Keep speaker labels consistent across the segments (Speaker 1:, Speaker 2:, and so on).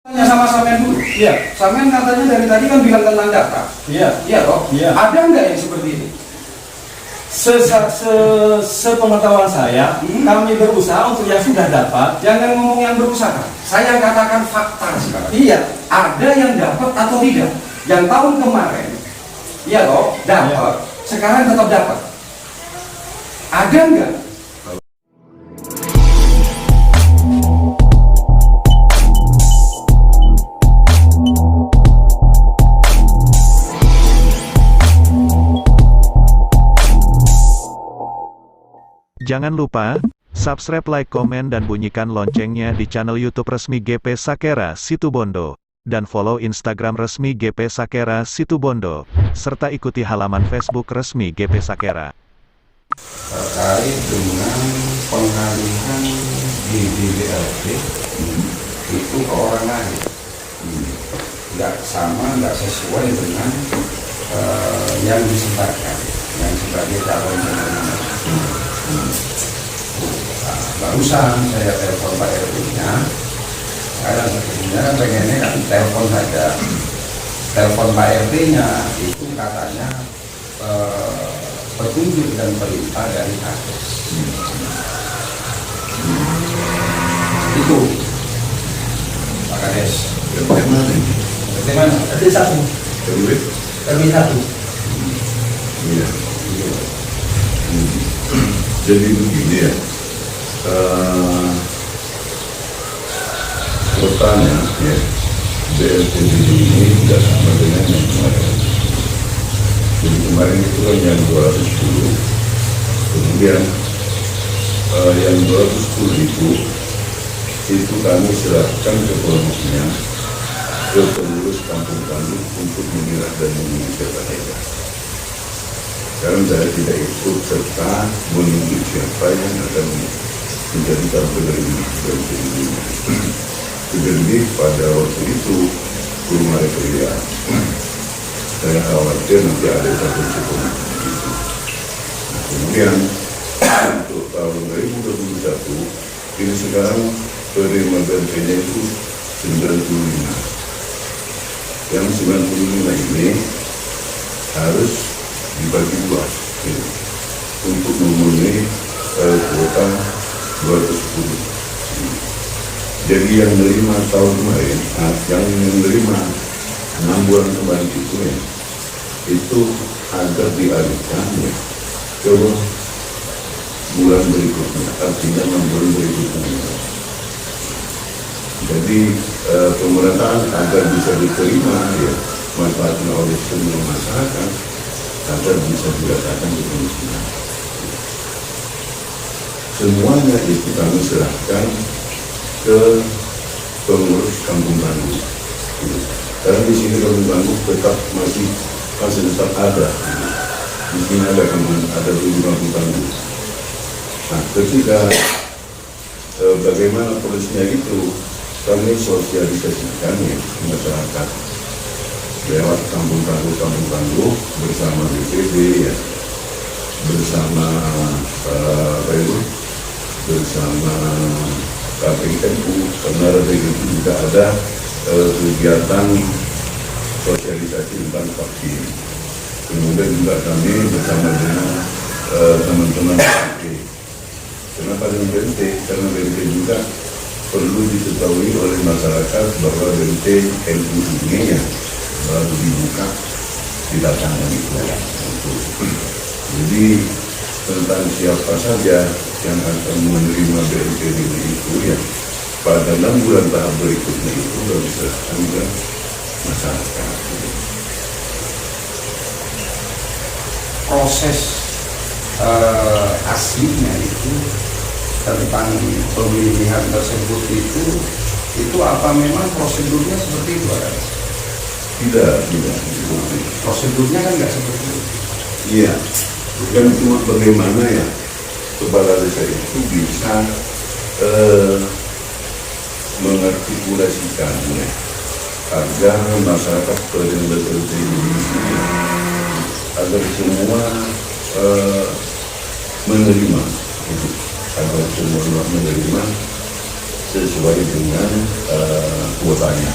Speaker 1: Tanya sama Samen dulu.
Speaker 2: Iya.
Speaker 1: Samen katanya dari tadi kan bilang tentang data.
Speaker 2: Iya.
Speaker 1: Iya toh?
Speaker 2: Iya.
Speaker 1: Ada nggak yang seperti ini?
Speaker 2: Sepengetahuan saya, kami berusaha untuk yang sudah dapat.
Speaker 1: Jangan ngomong yang berusaha. Saya katakan fakta sekarang.
Speaker 2: Iya.
Speaker 1: Ada yang dapat atau tidak? Yang tahun kemarin, iya toh, dapat. Sekarang tetap dapat. Ada nggak?
Speaker 3: Jangan lupa, subscribe, like, komen dan bunyikan loncengnya di channel YouTube resmi GP Sakera Situbondo, dan follow Instagram resmi GP Sakera Situbondo, serta ikuti halaman Facebook resmi GP Sakera.
Speaker 1: Terkait dengan pengalihan DBLT itu ke orang lain, nggak sama, nggak sesuai dengan yang disebarkan, yang sebagai calon penerima. Barusan saya telepon Pak RT-nya, karena sebetulnya pengennya kan telepon saja. Telepon Pak RT-nya itu katanya petunjuk dan perintah dari Kades. Itu Pak Kades. Bagaimana?
Speaker 4: RT 1. RW 1.
Speaker 5: Iya. Jadi begini ya, kotanya ya, BLT ini tidak sama dengan yang kemarin. Jadi kemarin itu kan yang 210, kemudian yang 210 itu kami serahkan ke kelompoknya, ke pengurus kampung kami untuk memilah dan mengisi daerah. Sekarang saya tidak ikut serta menunjuk siapa yang akan menjadi tampil dari ini. Jadi pada waktu itu belum ada pilihan. Saya khawatir nanti ada satu cukup itu. Kemudian untuk tahun 2021 ini sekarang penerima BLT-nya itu 95. Yang 95 ini harus dibagi dua gitu, untuk memenuhi kuota 210. Jadi yang menerima tahun kemarin, yang menerima 6 bulan kemarin itu ya, itu agar dialihkan ya, ke bulan berikutnya, artinya 6 bulan berikutnya. Jadi pemerintahan agar bisa diterima ya manfaatnya oleh semua masyarakat, agar bisa dirasakan di kemiskinan. Semuanya itu kami serahkan ke pengurus kampung tangguh. Karena di sini kampung tangguh masih tetap ada. Di sini ada 7 kampung tangguh. Nah, ketika bagaimana prosesnya itu, kami sosialisasikan ya masyarakat lewat kampung tangguh bersama BPD ya, bersama bersama KPNU, karena dari itu juga ada kegiatan sosialisasi tentang vaksin. Kemudian juga kami bersama dengan teman-teman BNT. Kenapa dengan BNT? Karena BNT juga perlu diketahui oleh masyarakat bahwa BNT NU ini ya baru dibuka di datangan itu. Jadi tentang siapa saja yang akan menerima BLT itu ya pada 6 bulan tahap berikutnya itu sudah diserahkan ke masyarakat.
Speaker 1: Proses aslinya itu tentang pemilihan tersebut itu apa memang prosedurnya seperti itu?
Speaker 5: Tidak.
Speaker 1: Prosedurnya kan nggak seperti itu.
Speaker 5: Iya, bukan cuma bagaimana ya kepala desa itu bisa mengartikulasikan ya, agar masyarakat penerima BLT ini agar semua menerima, agar semua menerima sesuai dengan kuotanya.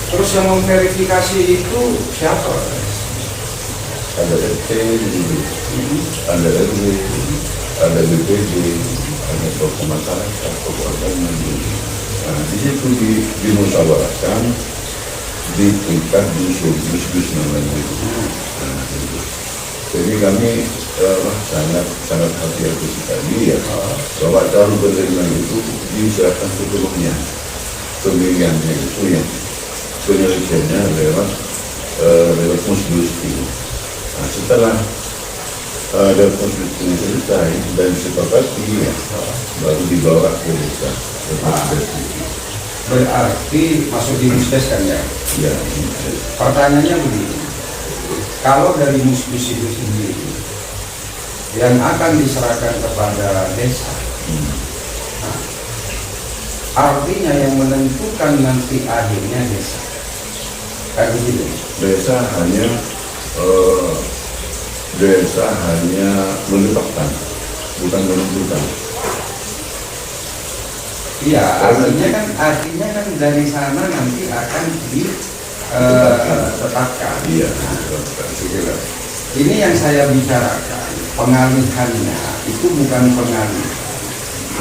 Speaker 1: Terus yang memverifikasi itu siapa?
Speaker 5: Ada RT, ada RW, ada BPD, ada tokoh masyarakat, tokoh agama. Nah, di situ dimusyawarahkan di tingkat dus namanya itu. Nah, itu. Jadi kami sangat hati-hati sekali ya bahwa calon penerima itu diserahkan sepenuhnya pemilihannya itu yang penyelesaiannya lewat musdus itu. Nah, setelah dari musdus ini selesai dan disepakati ya, baru dibawa ke desa.
Speaker 1: Berarti masuk di musdes kan ya?
Speaker 5: Ya,
Speaker 1: Pertanyaannya begini, kalau dari musdes itu sendiri yang akan diserahkan kepada desa, nah, artinya yang menentukan nanti akhirnya desa, kan begitu?
Speaker 5: desa hanya menetapkan, bukan menentukan.
Speaker 1: Iya, artinya kan dari sana nanti akan ditetapkan.
Speaker 5: Iya.
Speaker 1: Ini yang saya bicarakan, pengalihannya itu bukan pengalihan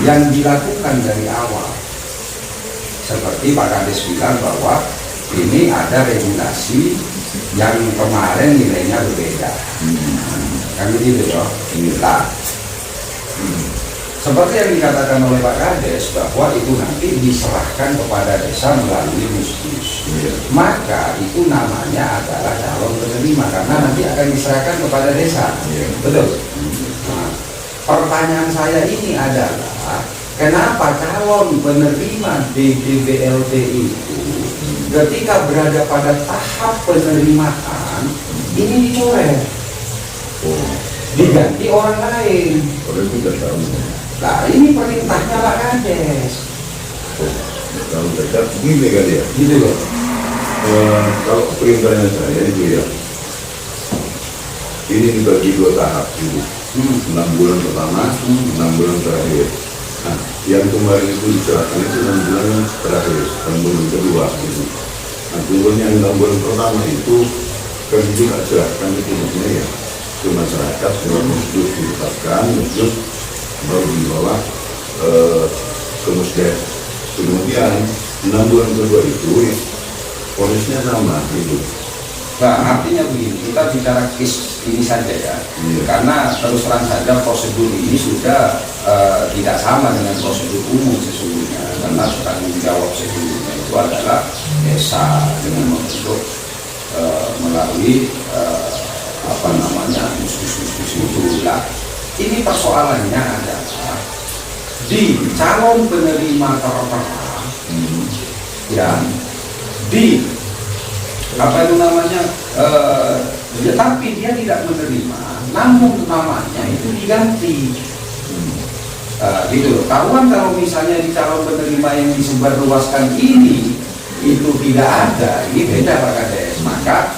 Speaker 1: yang dilakukan dari awal. Seperti Pak Kades bilang bahwa ini ada regulasi yang kemarin nilainya berbeda. Kan begitu ya? Nah, seperti yang dikatakan oleh Pak Kades bahwa itu nanti diserahkan kepada desa melalui musdus. Maka itu namanya adalah calon penerima karena nanti akan diserahkan kepada desa. Betul. Nah, pertanyaan saya ini adalah kenapa calon penerima DDBLT itu ketika berada pada tahap penerimaan ini dicoret, diganti orang lain.
Speaker 5: Orang itu tidak tahu.
Speaker 1: Nah, ini perintahnya Pak Kades.
Speaker 5: Kalau dekat begini kali ya.
Speaker 1: Gitu loh.
Speaker 5: Kalau perintahnya saya itu ya, ini dibagi 2 tahap gitu. 6 bulan pertama, 6 bulan terakhir. Nah, yang kemarin itu diserahkan itu 6 bulan terakhir, 6 bulan kedua gitu. Nah, kemudian yang 6 bulan pertama itu kan juga serahkan itu ya ke masyarakat, lewat musdus ditetapkan, musdus baru dibawa ke musdes. Kemudian 6 bulan kedua itu ya, prosesnya sama gitu.
Speaker 1: Nah, artinya begini, kita bicara case ini saja ya. Karena terus terang saja prosedur ini sudah tidak sama dengan prosedur umum sesungguhnya. Karena tanggung jawab sesungguhnya itu adalah desa dengan membentuk melalui musdus itu. Nah, ini persoalannya adalah di calon penerima tertera yang di tapi dia tidak menerima, namun namanya itu diganti. Gitu loh. Tahuan kalau misalnya di calon penerima yang disebarluaskan ini itu tidak ada, ini beda Pak Kades. Maka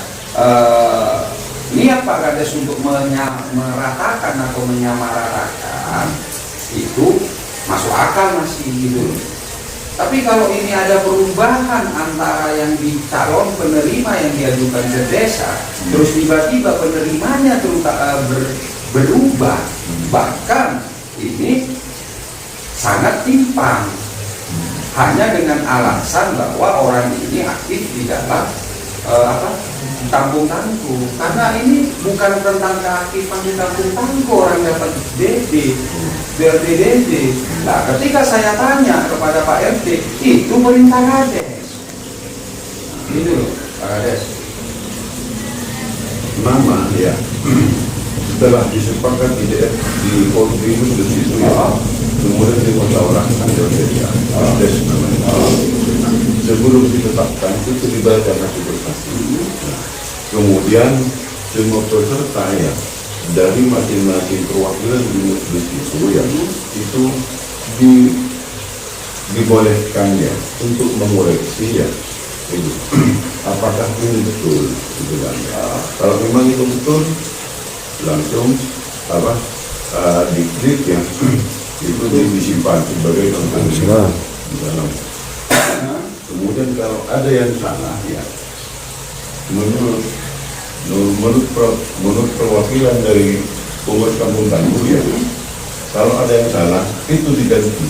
Speaker 1: niat Pak Kades untuk meratakan atau menyamaratakan itu masuk akal masih gitu loh. Tapi kalau ini ada perubahan antara yang di calon penerima yang diajukan ke desa, terus tiba-tiba penerimanya berubah, bahkan ini sangat timpang, hanya dengan alasan bahwa orang ini aktif di dalam kampung-tangguh. Karena ini bukan tentang keaktifan di kampung-tangguh, orang dapat BRT. Nah, ketika saya tanya kepada Pak RT, itu perintah Kades. Itu loh, Pak Kades.
Speaker 5: Nama ya, setelah disepakati di kontribusi di situ ya, kemudian dimusyawarahkan dengan desa, des namanya. Sebelum ditetapkan itu dibaca satu persatu. Kemudian semua peserta ya dari masing-masing perwakilan di situ ya itu dibolehkan ya untuk mengoreksi ya itu apakah ini betul gitu kan. Kalau memang itu betul langsung diklik ya itu disimpan sebagai contoh di dalam. Kemudian kalau ada yang salah ya, menurut perwakilan dari pengurus kampung tangguh ya, kalau ada yang salah itu diganti.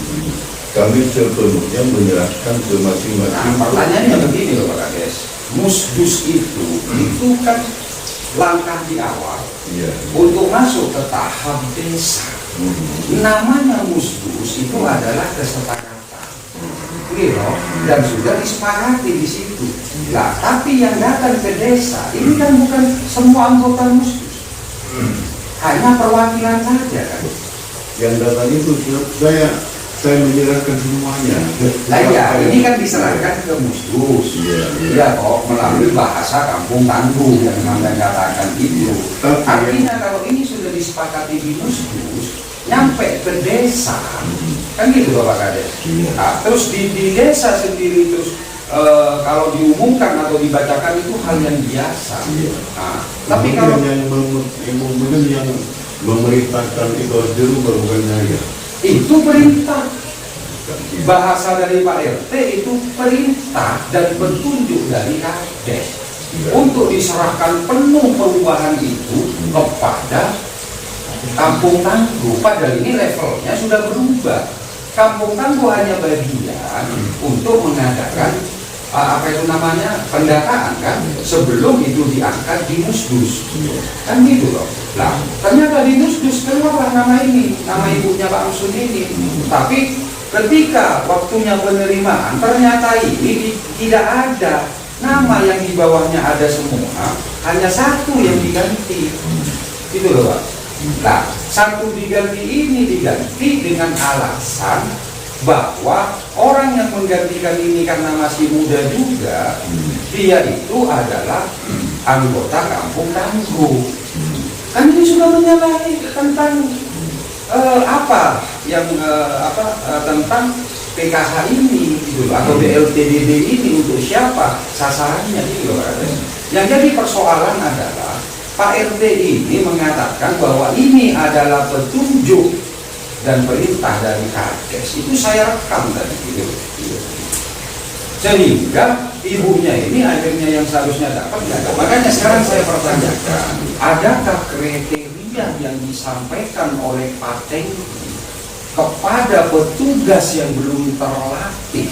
Speaker 5: Kami sepenuhnya menyerahkan ke
Speaker 1: Nah,
Speaker 5: masing-masing.
Speaker 1: pertanyaannya begini loh Pak Kades, musdus itu kan langkah di awal
Speaker 5: Iya.
Speaker 1: untuk masuk ke tahap desa. Namanya musdus itu adalah kesepakatan, gitu, dan sudah disepakati di situ. Nah, tapi yang datang ke desa ini kan bukan semua anggota musdus, hanya perwakilan saja kan.
Speaker 5: Yang datang itu saya menyerahkan semuanya.
Speaker 1: Nah ya, ini kan diserahkan ke musdus. Ya kok melalui bahasa kampung tangguh yang Anda katakan itu. Artinya kalau ini sudah disepakati di musdus, nyampe ke desa, kan gitu Bapak Kades. Nah, terus di desa sendiri terus kalau diumumkan atau dibacakan itu hal yang biasa. Nah, tapi kalau
Speaker 5: yang memerintahkan itu harus dirubah, bukan saya.
Speaker 1: itu perintah, bahasa dari Pak RT itu perintah dan petunjuk dari Kades untuk diserahkan penuh perubahan itu kepada kampung tangguh. Padahal ini levelnya sudah berubah. Kampung tangguh hanya bagian untuk mengadakan apa itu namanya pendataan kan, sebelum itu diangkat di musdus, kan gitu loh. Nah, ternyata di musdus keluarlah nama ini, nama ibunya Pak Amsun ini. Tapi ketika waktunya penerimaan, ternyata ini tidak ada nama yang di bawahnya ada semua, hanya satu yang diganti, gitu loh Pak. Nah, satu diganti ini diganti dengan alasan bahwa orang yang menggantikan ini karena masih muda juga, dia itu adalah anggota kampung tangguh. Kan ini sudah menyalahi tentang apa yang tentang PKH ini gitu, atau BLTDD ini untuk siapa sasarannya gitu loh. Yang jadi persoalan adalah Pak RT ini mengatakan bahwa ini adalah petunjuk dan perintah dari Kades. Itu saya rekam tadi gitu. Sehingga ibunya ini akhirnya yang seharusnya dapat nggak dapat. Makanya sekarang saya pertanyakan, adakah kriteria yang disampaikan oleh Pak Tengki kepada petugas yang belum terlatih,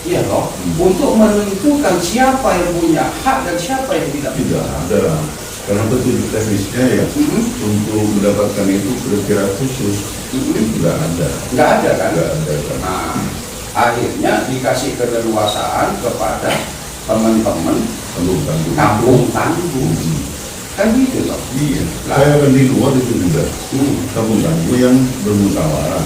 Speaker 1: iya loh, untuk menentukan siapa yang punya hak dan siapa yang tidak punya hak?
Speaker 5: Ada. Karena petunjuk teknisnya ya untuk mendapatkan itu kriteria khusus nggak ada.
Speaker 1: Nggak ada kan?
Speaker 5: Nggak ada kan.
Speaker 1: Nah, akhirnya dikasih keleluasaan kepada teman-teman kampung tangguh, kan gitu loh.
Speaker 5: Iya. Saya kan di luar itu juga kampung tangguh yang bermusyawarah.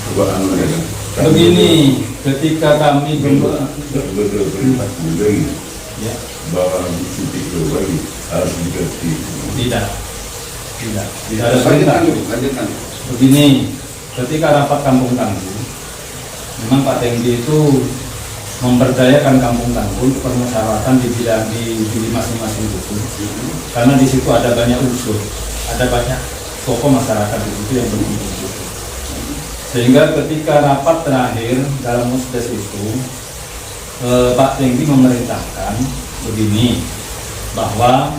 Speaker 5: Coba mereka.
Speaker 2: Begini, ketika kami
Speaker 5: berperintah lagi
Speaker 2: ya,
Speaker 5: bahwa cuti lagi harus diganti.
Speaker 2: tidak ada perintah.
Speaker 1: Lanjutkan.
Speaker 2: Begini, ketika rapat kampung tangguh, memang Pak Tengki itu memperdayakan kampung tangguh untuk permusyawaratan di bidang di masing-masing itu, karena di situ ada banyak unsur, ada banyak tokoh masyarakat di situ yang berkumpul. Sehingga ketika rapat terakhir dalam musdes itu, Pak Tengki memerintahkan begini, bahwa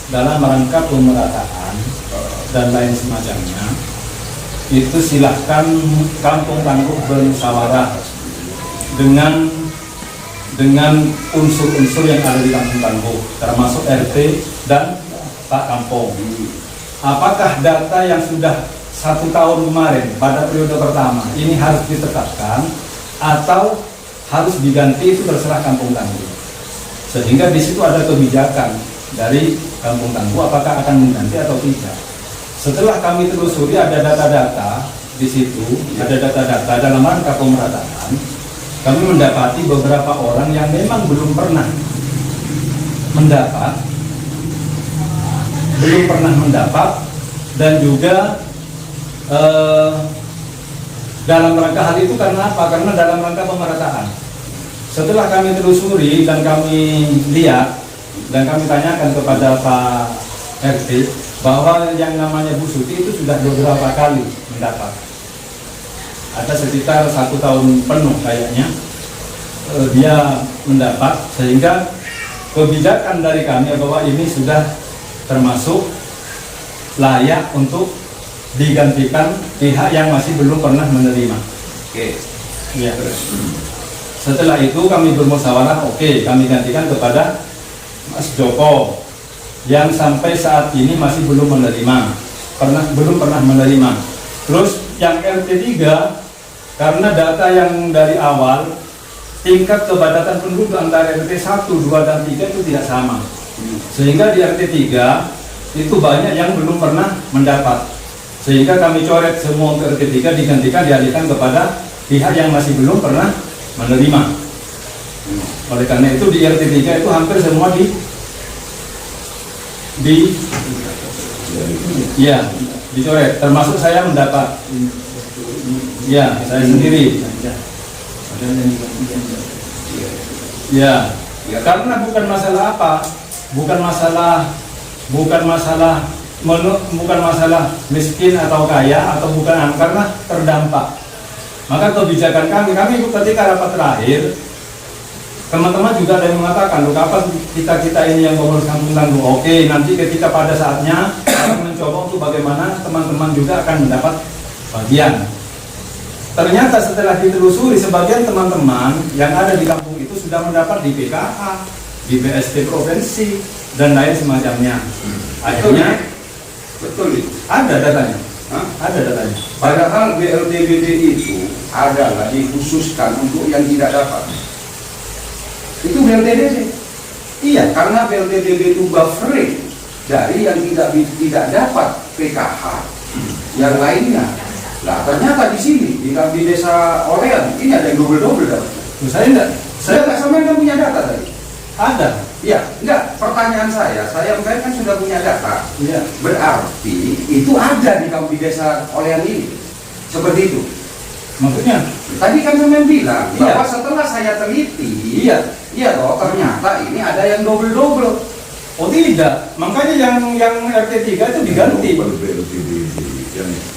Speaker 2: dalam rangka pemerataan dan lain semacamnya, itu silahkan kampung tangguh bermusyawarah dengan unsur-unsur yang ada di kampung tangguh, termasuk RT dan Pak Kampung. Apakah data yang sudah 1 tahun kemarin pada periode pertama ini harus ditetapkan atau harus diganti, itu terserah kampung tangguh. Sehingga di situ ada kebijakan dari kampung tangguh apakah akan mengganti atau tidak. Setelah kami telusuri ada data-data di situ, ada data-data dalam rangka pemerataan, kami mendapati beberapa orang yang memang belum pernah mendapat dan juga dalam rangka hal itu karena apa? Karena dalam rangka pemerataan. Setelah kami telusuri dan kami lihat dan kami tanyakan kepada Pak RT bahwa yang namanya Bu Suti itu sudah beberapa kali mendapat. Ada sekitar 1 tahun penuh kayaknya dia mendapat, sehingga kebijakan dari kami bahwa ini sudah termasuk layak untuk digantikan pihak yang masih belum pernah menerima.
Speaker 1: Oke.
Speaker 2: Ya. Setelah itu kami bermusyawarah, oke, kami gantikan kepada Mas Joko yang sampai saat ini masih belum menerima, belum pernah menerima. Terus yang RT3, karena data yang dari awal tingkat kepadatan penduduk antara RT 1, 2, dan 3 itu tidak sama, sehingga di RT 3 itu banyak yang belum pernah mendapat, sehingga kami coret semua untuk RT 3 digantikan, dialihkan kepada pihak yang masih belum pernah menerima. Oleh karena itu di RT 3 itu hampir semua dicoret, termasuk saya mendapat. Ya, saya sendiri. Ya, karena bukan masalah apa, bukan masalah miskin atau kaya atau bukan, karena terdampak. Maka kebijakan kami ketika rapat terakhir, teman-teman juga ada yang mengatakan, loh, kapan kita ini yang pengurus kampung tangguh? Oke, nanti ketika pada saatnya akan mencoba untuk bagaimana teman-teman juga akan mendapat bagian. Ternyata setelah ditelusuri, sebagian teman-teman yang ada di kampung itu sudah mendapat di PKH, di BSD provinsi, dan lain semacamnya. Akhirnya,
Speaker 1: Betul itu.
Speaker 2: ada datanya.
Speaker 1: Hah?
Speaker 2: Ada datanya.
Speaker 1: Padahal BLTBD itu adalah dikhususkan untuk yang tidak dapat. Itu BLTBD. Iya, karena BLTBD itu buffering dari yang tidak dapat PKH yang lainnya. Nah, ternyata di sini di desa Olean ini ada yang double dapatnya.
Speaker 2: Saya
Speaker 1: Nggak sama yang punya data tadi.
Speaker 2: ada.
Speaker 1: Iya, enggak. Pertanyaan saya kan sudah punya data.
Speaker 2: Iya.
Speaker 1: Berarti itu ada di desa Olean ini. Seperti itu.
Speaker 2: Maksudnya?
Speaker 1: Tadi kan sampean bilang
Speaker 2: Iya.
Speaker 1: bahwa setelah saya teliti,
Speaker 2: Iya.
Speaker 1: toh ternyata ini ada yang double.
Speaker 2: Oh tidak. Makanya yang RT 3 itu diganti.
Speaker 5: Baru BLTBD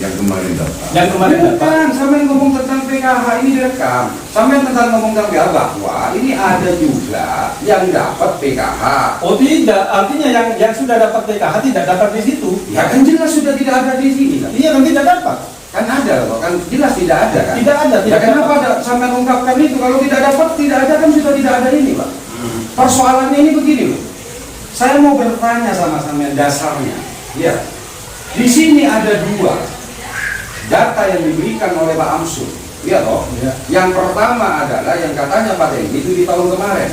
Speaker 5: yang kemarin dapat.
Speaker 2: Yang kemarin dapat.
Speaker 1: Bukan, sampean ngomong tentang PKH ini direkam. Sampean tentang ngomong tentang PKH bahwa ini ada juga yang dapat PKH.
Speaker 2: Oh tidak. Artinya yang sudah dapat PKH tidak dapat di situ.
Speaker 1: Ya kan jelas sudah tidak ada di sini kan?
Speaker 2: Iya kan tidak dapat.
Speaker 1: Kan ada loh, kan jelas tidak ada kan?
Speaker 2: Tidak ada.
Speaker 1: Ya kenapa sampean ungkapkan itu? Kalau tidak dapat, tidak ada kan sudah tidak ada ini Pak. Persoalannya ini begini loh. Saya mau bertanya sama sampean dasarnya. Ya. Di sini ada 2 data yang diberikan oleh Pak Amsul. Iya toh?
Speaker 2: Iya.
Speaker 1: Yang pertama adalah yang katanya Pak Tenggi itu di tahun kemarin.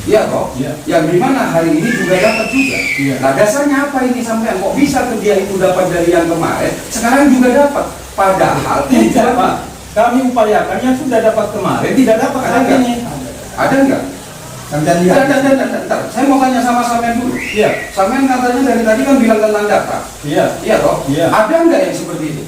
Speaker 1: Iya toh?
Speaker 2: Iya.
Speaker 1: Yang dimana hari ini juga dapat juga.
Speaker 2: Iya.
Speaker 1: Nah dasarnya apa ini sampean? Kok bisa dia itu dapat dari yang kemarin, sekarang juga dapat? Padahal
Speaker 2: Tidak Pak. Kami upayakan yang sudah dapat kemarin tidak dapat
Speaker 1: Ada
Speaker 2: hari
Speaker 1: nggak?
Speaker 2: ini.
Speaker 1: Ada nggak?
Speaker 4: Sampai lihat.
Speaker 1: Bentar. Saya mau tanya sama sampean dulu.
Speaker 2: Iya.
Speaker 1: Sampean katanya dari tadi kan bilang tentang data.
Speaker 2: Iya.
Speaker 1: Iya toh?
Speaker 2: Iya.
Speaker 1: Ada nggak yang seperti itu?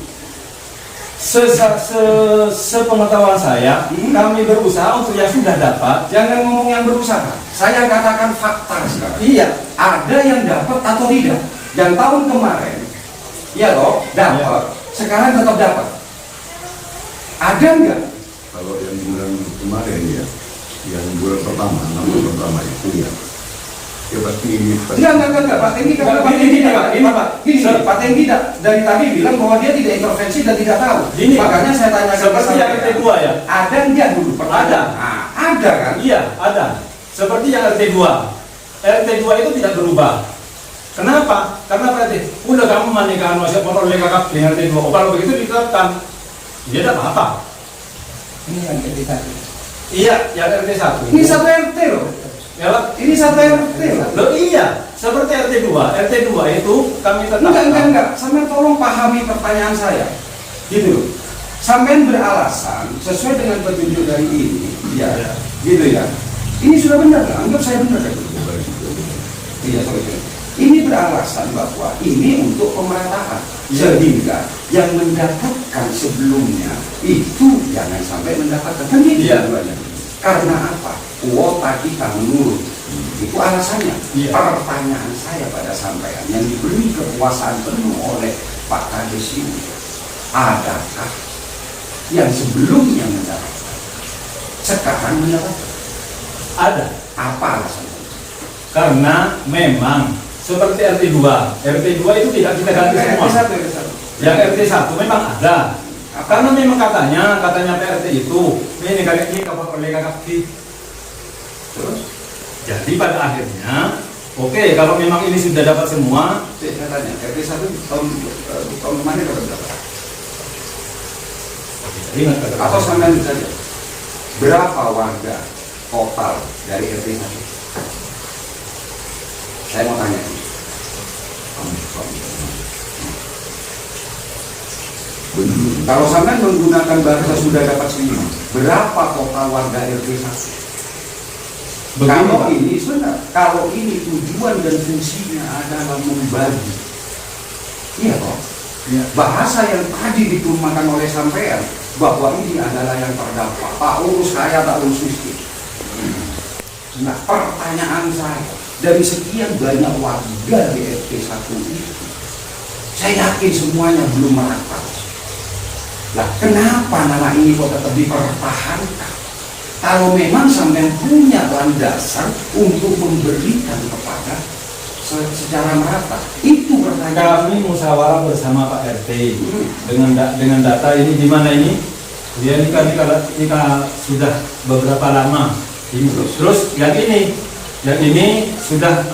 Speaker 2: Sepengetahuan saya, kami berusaha untuk yang sudah dapat.
Speaker 1: Jangan ngomong yang berusaha. Saya katakan fakta sekarang.
Speaker 2: Iya.
Speaker 1: Ada yang dapat atau tidak? Yang tahun kemarin, iya toh, dapat. Sekarang tetap dapat. Ada nggak?
Speaker 5: Kalau yang bulan kemarin ya, yang bulan pertama, 6 bulan pertama itu ya pasti ini.
Speaker 1: Enggak. Pak Tenggi kan Pak Tenggi Pak Tenggi dari tadi bilang bahwa dia tidak intervensi dan tidak tahu.
Speaker 2: Gini,
Speaker 1: makanya saya tanya
Speaker 2: seperti yang RT2 ya.
Speaker 1: Ada nggak dulu?
Speaker 2: Ada.
Speaker 1: Nah, ada kan?
Speaker 2: Iya, ada. Seperti yang RT2. RT2 itu tidak berubah. Kenapa? Karena berarti udah kamu mandikan masih motor lekakap dengan RT2. Oh, kalau begitu diterapkan, dia tidak apa-apa.
Speaker 4: Ini yang kita.
Speaker 2: Iya, yang RT1.
Speaker 1: Ini satu RT loh.
Speaker 2: Ya, Pak.
Speaker 1: Ini satu RT loh.
Speaker 2: Loh iya, seperti RT2. RT2 itu kami tetapkan.
Speaker 1: Enggak. Sampai tolong pahami pertanyaan saya. Gitu loh. Sampai beralasan sesuai dengan petunjuk dari ini, ya, gitu ya. Ini sudah benar kan? Anggap saya benar kan? Iya, sorry. Ini beralasan bahwa ini untuk pemerataan, sehingga yang mendapatkan sebelumnya itu jangan sampai mendapatkan. Kan gitu
Speaker 2: Iya.
Speaker 1: tujuannya. Karena apa? Kuota kita menurun. Itu alasannya.
Speaker 2: Iya.
Speaker 1: Pertanyaan saya pada sampean yang diberi kekuasaan penuh oleh Pak Kades ini, adakah yang sebelumnya mendapat sekarang mendapat?
Speaker 2: Ada.
Speaker 1: Apa alasannya?
Speaker 2: Karena memang seperti RT2 itu tidak kita ganti semua. Yang RT1 memang ada. Karena memang katanya PRT itu ini kabar oleh kakak.
Speaker 1: Terus?
Speaker 2: Jadi pada akhirnya, oke, kalau memang ini sudah dapat semua,
Speaker 1: Saya tanya, RT1 tahun kemarin dapat berapa?
Speaker 2: ingat kata
Speaker 1: Atau sampai saja, berapa warga total dari RT1? Saya mau tanya. Kalau sampai menggunakan bahasa sudah dapat semua, berapa total warga RT1?
Speaker 2: Begini,
Speaker 1: Kalau
Speaker 2: Pak.
Speaker 1: ini sebentar, kalau ini tujuan dan fungsinya adalah membagi, iya toh.
Speaker 2: Ya.
Speaker 1: Bahasa yang tadi ditumpahkan oleh sampean bahwa ini adalah yang terdampak, tak urus kaya, tak urus miskin. Nah, pertanyaan saya, dari sekian banyak warga di RT1 itu, saya yakin semuanya belum merata. Lah, kenapa nama ini kok tetap dipertahankan? Kalau memang sampai punya landasan untuk memberikan kepada secara merata, itu pertanyaan.
Speaker 2: Kami musyawarah bersama Pak RT dengan data ini di mana ini dia nikah sudah beberapa lama ini terus yang ini sudah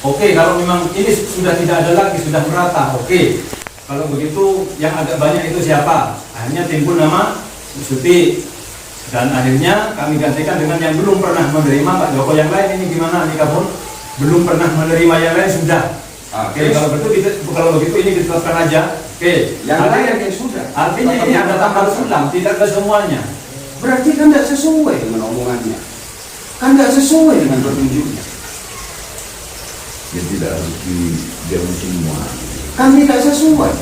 Speaker 2: oke, kalau memang ini sudah tidak ada lagi, sudah merata, oke. Kalau begitu yang agak banyak itu siapa? Akhirnya timbul nama Suti, dan akhirnya kami gantikan dengan yang belum pernah menerima Pak Joko. Yang lain ini gimana nikah pun belum pernah menerima, yang lain sudah. Oke, kalau begitu ini ditetapkan aja. Oke,
Speaker 1: Yang lain yang sudah.
Speaker 2: artinya ini ada tambal sulam, tidak ke semuanya.
Speaker 1: Berarti kan tidak sesuai dengan omongannya, kan tidak sesuai dengan petunjuknya,
Speaker 5: Ya tidak harus dijauh semua.
Speaker 1: kan tidak sesuai.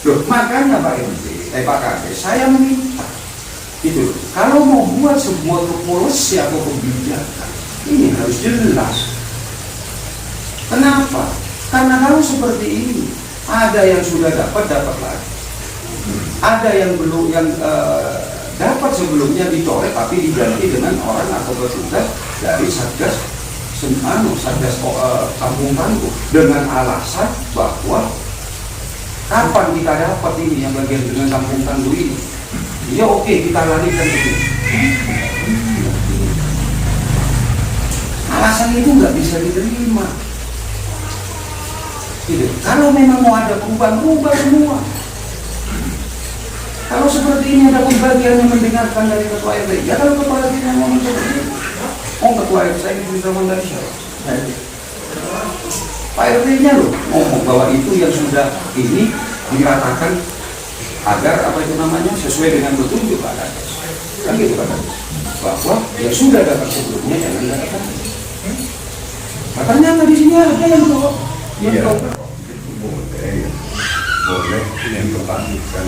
Speaker 1: Loh, makanya Pak RT, Pak Kades, saya meminta itu kalau mau buat sebuah policy atau kebijakan ini harus jelas. Kenapa? Karena kalau seperti ini ada yang sudah dapat lagi, ada yang belum, yang dapat sebelumnya dicoret tapi diganti dengan orang atau petugas dari satgas kampung tangguh dengan alasan bahwa kapan kita dapat ini yang bagian dengan kampung tangguh ini. Ya oke, kita larikan itu. Alasan itu nggak bisa diterima. Gitu. Kalau memang mau ada perubahan, rubah semua. Kalau seperti ini ada pembagian yang mendengarkan dari ketua RT, ya kalau ketua RT yang ngomong seperti itu, ketua RT saya bisa dari siapa? Pak RT-nya loh ngomong bahwa itu yang sudah ini diratakan agar apa itu namanya sesuai dengan petunjuk Pak Kades. Kan gitu Pak Kades. Bahwa yang sudah dapat sebelumnya jangan dapat. Katanya di sini ada yang bawa.
Speaker 5: Iya, boleh dipertahankan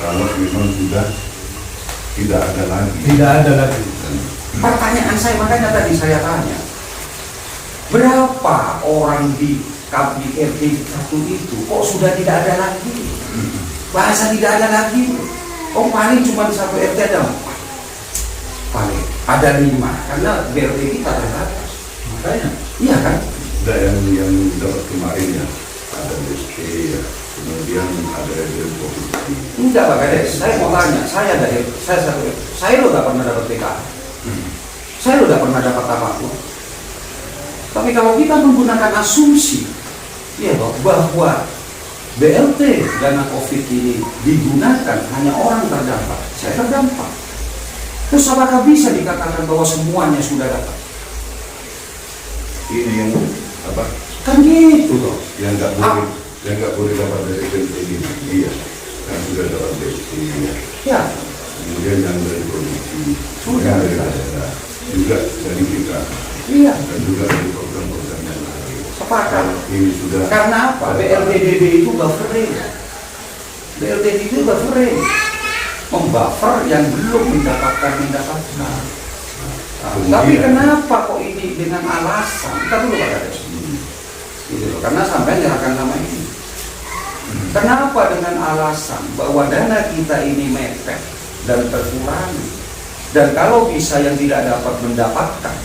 Speaker 5: kalau memang sudah tidak ada lagi.
Speaker 2: Tidak ada lagi.
Speaker 1: Pertanyaan saya, makanya tadi saya tanya, berapa orang di KPRT 1 itu kok sudah tidak ada lagi? Bahasa tidak ada lagi. Oh paling cuma satu RT ada 4. Paling ada 5 karena BRT kita terbatas.
Speaker 2: Makanya.
Speaker 1: Iya kan?
Speaker 5: Ada yang dapat kemarin ya, ada DSP ya, kemudian ada provinsi.
Speaker 1: Enggak Pak Kades, saya mau tanya, saya lo gak pernah dapat PK. Saya lo gak pernah dapat apapun. Tapi kalau kita menggunakan asumsi, ya bahwa BLT dana COVID ini digunakan hanya orang terdampak, saya terdampak. Terus apakah bisa dikatakan bahwa semuanya sudah dapat?
Speaker 5: Ini yang apa?
Speaker 1: Kan gitu loh.
Speaker 5: Yang nggak boleh dapat dari BLT ini, iya, kan sudah dapat BLT ya.
Speaker 1: Ya,
Speaker 5: Kemudian yang dari provinsi,
Speaker 1: Sudah.
Speaker 5: yang dari daerah, juga dari kita,
Speaker 1: iya,
Speaker 5: dan juga dari program-program yang lain.
Speaker 1: sepakat.
Speaker 5: Ini sudah.
Speaker 1: Karena apa? BLTDB itu buffering. BLTDB itu buffering. Membuffer yang belum mendapatkan. Tapi kenapa kok ini dengan alasan? Kita dulu Pak Kades. Gitu loh. Karena sampai menyerahkan nama ini. Kenapa? Dengan alasan bahwa dana kita ini mepet dan terkurangi. Dan kalau bisa yang tidak dapat mendapatkan,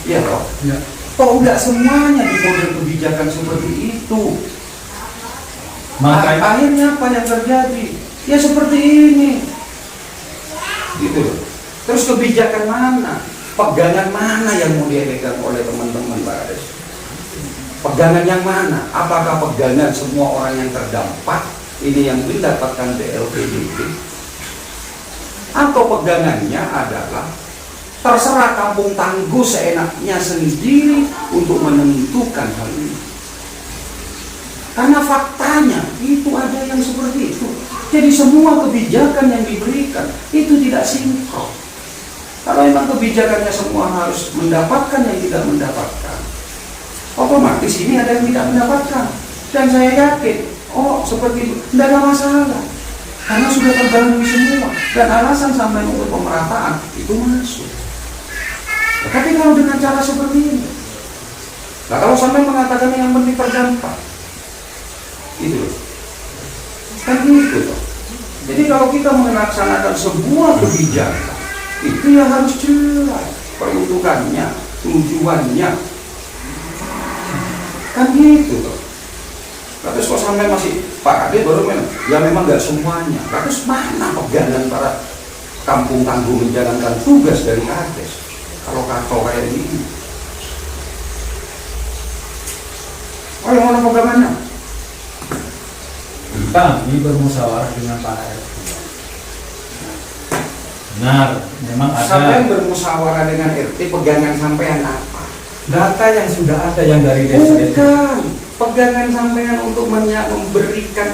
Speaker 1: ya loh.
Speaker 2: Ya.
Speaker 1: Kok enggak semuanya di model kebijakan seperti itu?
Speaker 2: Makanya
Speaker 1: Akhirnya apa yang terjadi? Ya seperti ini. Gitu loh. Terus kebijakan mana? Pegangan mana yang mau dipegang oleh teman-teman Pak Kades? Pegangan yang mana? Apakah pegangan semua orang yang terdampak ini yang mendapatkan BLPDP? Atau pegangannya adalah terserah kampung tangguh seenaknya sendiri untuk menentukan hal ini? Karena faktanya itu ada yang seperti itu. Jadi semua kebijakan yang diberikan itu tidak sinkron. Kalau memang kebijakannya semua harus mendapatkan yang tidak mendapatkan, otomatis ini ada yang tidak mendapatkan. Dan saya yakin, oh seperti itu, tidak ada masalah. Karena sudah terganggu semua. Dan alasan sampai untuk pemerataan itu masuk. Tapi kalau dengan cara seperti ini, nah kalau sampai mengatakan yang penting terdampak, itu loh. Kan gitu loh. Jadi kalau kita melaksanakan sebuah kebijakan, itu yang harus jelas peruntukannya, tujuannya. Kan gitu loh. Terus kok sampai masih Pak Kades baru ya memang nggak semuanya. Terus mana pegangan para kampung tangguh menjalankan tugas dari Kades? Kalau kacau kayak gini. Oh yang mana pegangannya?
Speaker 2: kami bermusyawarah dengan Pak RT. Benar, memang
Speaker 1: Sampai
Speaker 2: ada
Speaker 1: bermusyawarah dengan RT, pegangan sampean apa?
Speaker 2: data yang sudah ada yang dari desa itu.
Speaker 1: Bukan, pegangan sampean untuk memberikan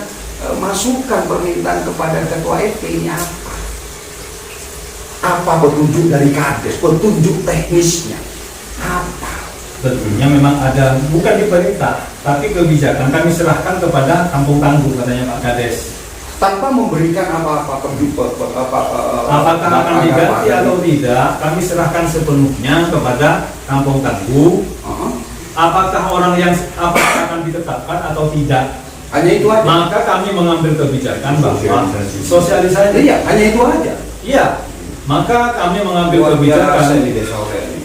Speaker 1: masukan permintaan kepada ketua RT ini apa? Apa petunjuk dari Kades, petunjuk teknisnya? Apa?
Speaker 2: Tentunya memang ada, bukan di perintah, tapi kebijakan kami serahkan kepada kampung tangguh, katanya Pak Kades.
Speaker 1: Tanpa memberikan apa-apa
Speaker 2: Apakah akan diganti atau tidak, kami serahkan sepenuhnya kepada kampung tangguh. Apakah orang yang akan ditetapkan atau tidak,
Speaker 1: hanya itu aja.
Speaker 2: maka kami mengambil kebijakan bahwa sosialisasi.
Speaker 1: Iya, hanya itu aja.
Speaker 2: Iya, maka kami mengambil kebijakan.
Speaker 1: Di desa ini.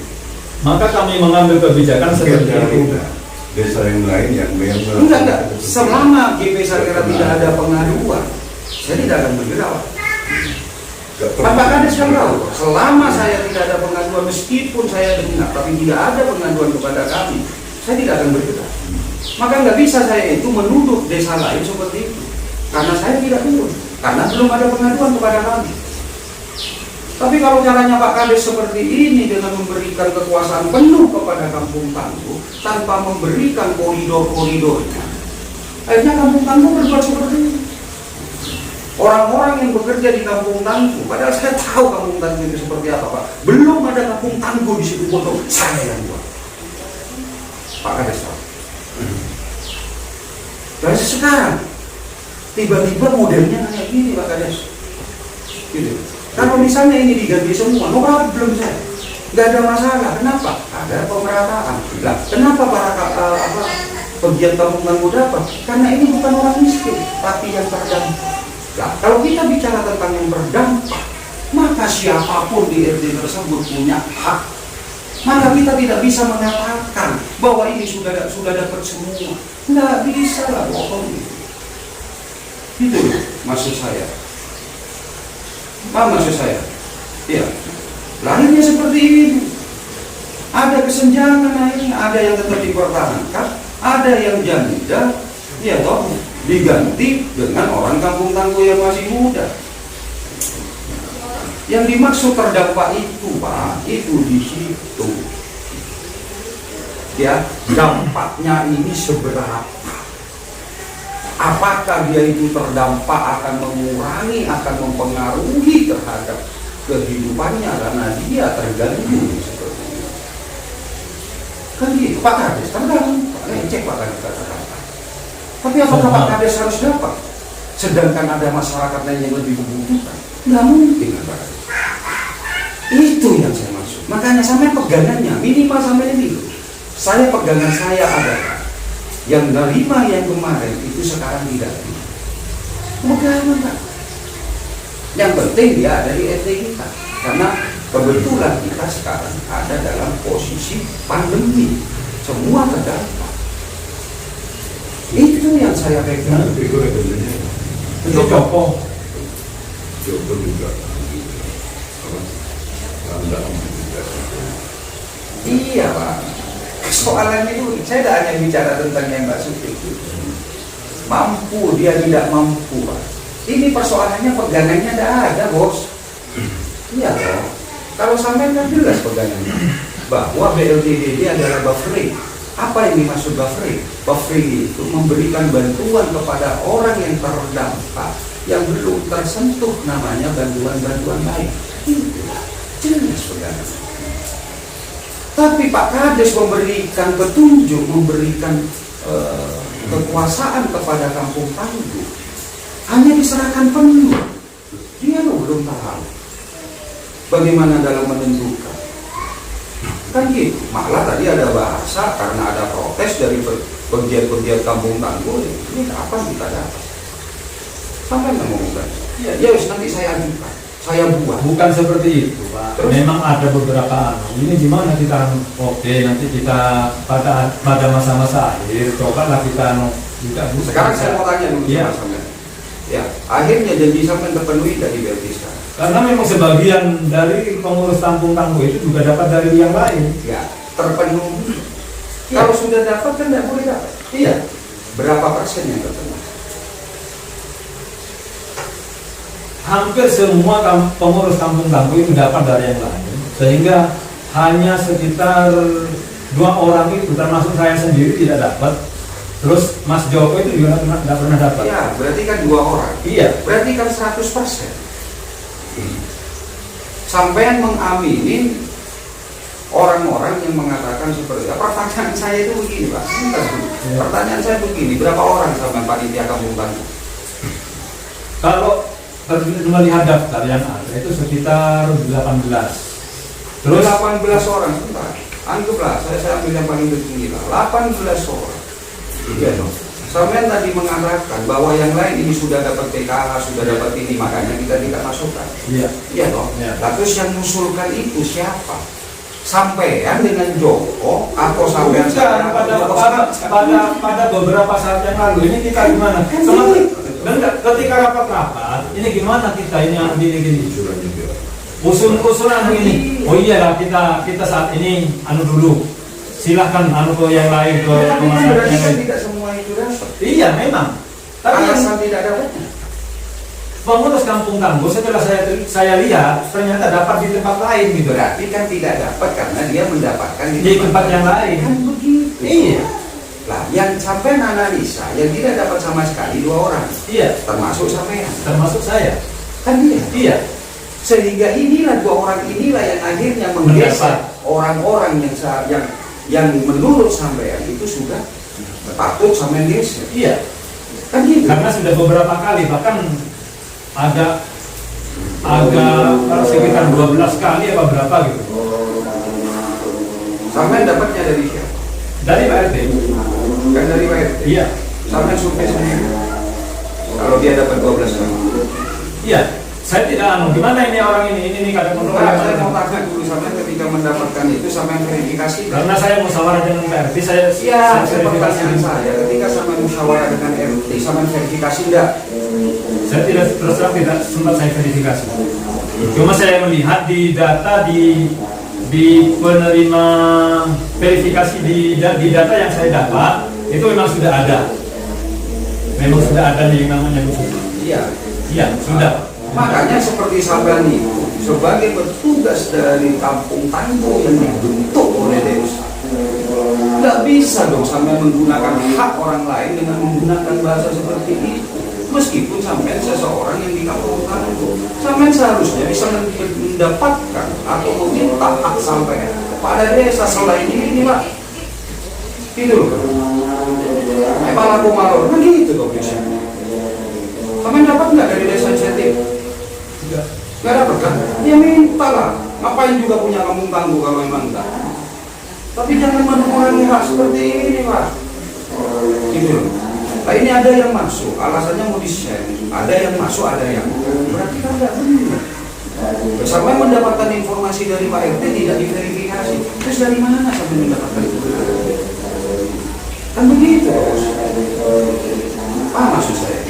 Speaker 2: Maka kami mengambil kebijakan seperti itu.
Speaker 5: Desa yang lain yang memang
Speaker 1: Enggak. Selama GP Sakera tidak ada pengaduan, saya tidak akan bergerak. Pak Kades kan tahu, selama saya tidak ada pengaduan, meskipun saya dengar, tapi tidak ada pengaduan kepada kami, saya tidak akan bergerak. Maka nggak bisa saya itu menuduh desa lain seperti itu, karena saya tidak turun, karena belum ada pengaduan kepada kami. Tapi kalau caranya Pak Kades seperti ini dengan memberikan kekuasaan penuh kepada kampung tangguh tanpa memberikan koridor-koridornya, akhirnya kampung tangguh berbuat seperti ini. Orang-orang yang bekerja di kampung tangguh, padahal saya tahu kampung tangguh itu seperti apa Pak. Belum ada kampung tangguh di situ Bondo, saya yang buat. Pak Kades tahu. Dan sekarang tiba-tiba modelnya kayak gini Pak Kades. Gitu. Kalau misalnya ini diganti semua, no problem saya, nggak ada masalah. Kenapa? Ada pemerataan. Nah, kenapa para pegiat kampung tangguh dapat? Karena ini bukan orang miskin, tapi yang terdampak. Nah, kalau kita bicara tentang yang berdampak, maka siapapun di RT tersebut punya hak. Maka kita tidak bisa mengatakan bahwa ini sudah dapat semua. Nggak bisa lah, bohong gitu. Itu maksud saya. Paham maksud saya? Iya. Lahirnya seperti ini. Ada kesenjangan akhirnya, ada yang tetap dipertahankan, ada yang janda, ya toh, diganti dengan orang kampung tangguh yang masih muda. Yang dimaksud terdampak itu Pak, itu di situ. Ya, dampaknya ini seberapa? Apakah dia itu terdampak akan mengurangi, akan mempengaruhi terhadap kehidupannya karena dia terganggu seperti itu. Kan gitu, Pak Kades terganggu, cek Pak Kades kata-kata. Tapi apakah Pak Kades harus dapat? Sedangkan ada masyarakat lain yang lebih membutuhkan, nggak mungkin Pak Kades. Itu yang saya maksud. Makanya sampai pegangannya minimal sampai ini. Saya pegangan saya adalah yang nerima yang kemarin itu sekarang tidak terima. Bagaimana Pak? Yang penting dia ada di RT kita, karena kebetulan kita sekarang ada dalam posisi pandemi, semua terdampak. Itu yang saya pegang.
Speaker 5: Tapi itu rekomendasinya
Speaker 2: Itu Joko.
Speaker 5: Joko juga apa? Anda juga.
Speaker 1: Iya Pak. Soalan itu saya tidak hanya bicara tentang yang Mbak Suti itu. Mampu, dia tidak mampu Pak. Ini persoalannya pegangannya tidak ada bos. Iya Pak. Kalau sampai kan jelas pegangannya bahwa BLTDD adalah buffering. Apa yang dimaksud buffering? Buffering itu memberikan bantuan kepada orang yang terdampak yang belum tersentuh namanya bantuan-bantuan lain. Itulah jelas pegangannya. Tapi Pak Kades memberikan petunjuk, memberikan kekuasaan kepada Kampung Tangguh, hanya diserahkan penuh. Dia belum tahu bagaimana dalam menentukan. Kan gitu. Malah tadi ada bahasa karena ada protes dari pegiat-pegiat Kampung Tangguh, ini kapan kita dapat? Sampai nggak mau bukan? Ya nanti saya ajukan, saya buat.
Speaker 2: Bukan seperti itu Pak.
Speaker 1: Terus?
Speaker 2: Memang ada beberapa ini gimana kita oke nanti kita pada masa-masa akhir cobalah kita juga.
Speaker 1: Sekarang saya mau tanya dulu
Speaker 2: Iya.
Speaker 1: sama sampean. Ya, akhirnya janji sampean terpenuhi dari BLT sekarang.
Speaker 2: Karena memang sebagian dari pengurus Kampung Tangguh itu juga dapat dari yang lain.
Speaker 1: Ya, terpenuhi.
Speaker 2: Iya.
Speaker 1: Kalau sudah dapat kan tidak boleh dapat.
Speaker 2: Iya.
Speaker 1: Berapa persen yang terpenuhi?
Speaker 2: Hampir semua pengurus Kampung Tangguh itu dapat dari yang lain. Sehingga hanya sekitar 2 orang itu termasuk saya sendiri tidak dapat. Terus Mas Joko itu juga tidak pernah dapat.
Speaker 1: Ya, berarti kan 2 orang.
Speaker 2: Iya.
Speaker 1: Berarti kan 100%. Sampean mengamini orang-orang yang mengatakan seperti apa? Pertanyaan saya itu begini Pak. Sebentar dulu.
Speaker 2: Iya.
Speaker 1: Pertanyaan saya begini, berapa orang sampean panitia Kampung Tangguh?
Speaker 2: Kalau melihat daftar yang ada itu sekitar 18.
Speaker 1: Terus 18 orang, sebentar. Anggaplah, saya ambil yang paling tertinggi lah. 18 orang. Iya dong. Sampean tadi mengatakan bahwa yang lain ini sudah dapat PKH, sudah dapat ini, makanya kita tidak masukkan.
Speaker 2: Iya.
Speaker 1: Iya dong.
Speaker 2: Iya.
Speaker 1: Nah, terus yang mengusulkan itu siapa? Sampean dengan Joko atau sampean
Speaker 2: Bukan, pada beberapa saat yang lalu ini kita gimana? Dan ketika rapat-rapat, ini gimana kita ini gini. Usulan ini. Oh iyalah kita saat ini dulu. Silahkan ke yang lain ke masyarakat
Speaker 1: berarti
Speaker 2: yang
Speaker 1: kan
Speaker 2: lain.
Speaker 1: tidak semua itu dapat.
Speaker 2: Iya memang. Tapi
Speaker 1: Alasan tidak dapatnya.
Speaker 2: pengurus Kampung Tangguh setelah saya lihat ternyata dapat di tempat lain gitu.
Speaker 1: Berarti kan tidak dapat karena dia mendapatkan
Speaker 2: Di tempat yang lain.
Speaker 1: Kan begitu.
Speaker 2: Iya.
Speaker 1: Lah, yang sampai analisa yang tidak dapat sama sekali 2 orang,
Speaker 2: Iya.
Speaker 1: termasuk sampean.
Speaker 2: Termasuk saya.
Speaker 1: Kan dia.
Speaker 2: Iya.
Speaker 1: Sehingga inilah 2 orang inilah yang akhirnya menggeser orang-orang yang menurut sampean itu sudah patut sampean geser.
Speaker 2: Iya.
Speaker 1: Kan gitu.
Speaker 2: Karena sudah beberapa kali bahkan ada sekitar 12 kali apa berapa gitu.
Speaker 1: Sampean dapatnya dari siapa?
Speaker 2: Dari Pak RT.
Speaker 1: Kan dari WRT.
Speaker 2: Iya.
Speaker 1: Sampean survei sendiri. Kalau dia dapat 12 kali.
Speaker 2: Iya. Saya tidak gimana ini orang ini kadang menurut
Speaker 1: Nah, saya mau tanya dulu sampean ketika mendapatkan itu sampean verifikasi.
Speaker 2: karena saya musyawarah dengan Pak RT saya
Speaker 1: Iya,
Speaker 2: verifikasi.
Speaker 1: pertanyaan saya ketika sampean musyawarah dengan RT, sampean verifikasi enggak?
Speaker 2: Saya tidak terus terang tidak sempat saya verifikasi. Cuma saya melihat di data di penerima verifikasi di data yang saya dapat itu memang sudah ada. Memang sudah ada yang namanya khusus.
Speaker 1: Iya.
Speaker 2: Iya, sudah.
Speaker 1: Makanya seperti sampean itu sebagai petugas dari Kampung Tangguh yang dibentuk oleh desa, nggak bisa dong sampai menggunakan hak orang lain dengan menggunakan bahasa seperti itu. Meskipun sampean seseorang yang di Kampung Tangguh, sampean seharusnya bisa mendapatkan atau meminta hak sampean kepada desa selain ini Pak. Gitu loh. Malah malor, kan gitu dong biasanya. Sampean dapat nggak dari desa insentif? Nggak dapat kan? Ya minta lah. Ngapain juga punya Kampung Tangguh kalau memang enggak? Tapi jangan mengurangi hak seperti ini Pak. Gitu loh. Nah ini ada yang masuk, alasannya mau di-share, ada yang masuk, ada yang berarti kan nggak benar. Sampai mendapatkan informasi dari Pak RT tidak diverifikasi, terus dari mana sampai mendapatkan informasi? Kan begitu, bos. Apa maksud saya?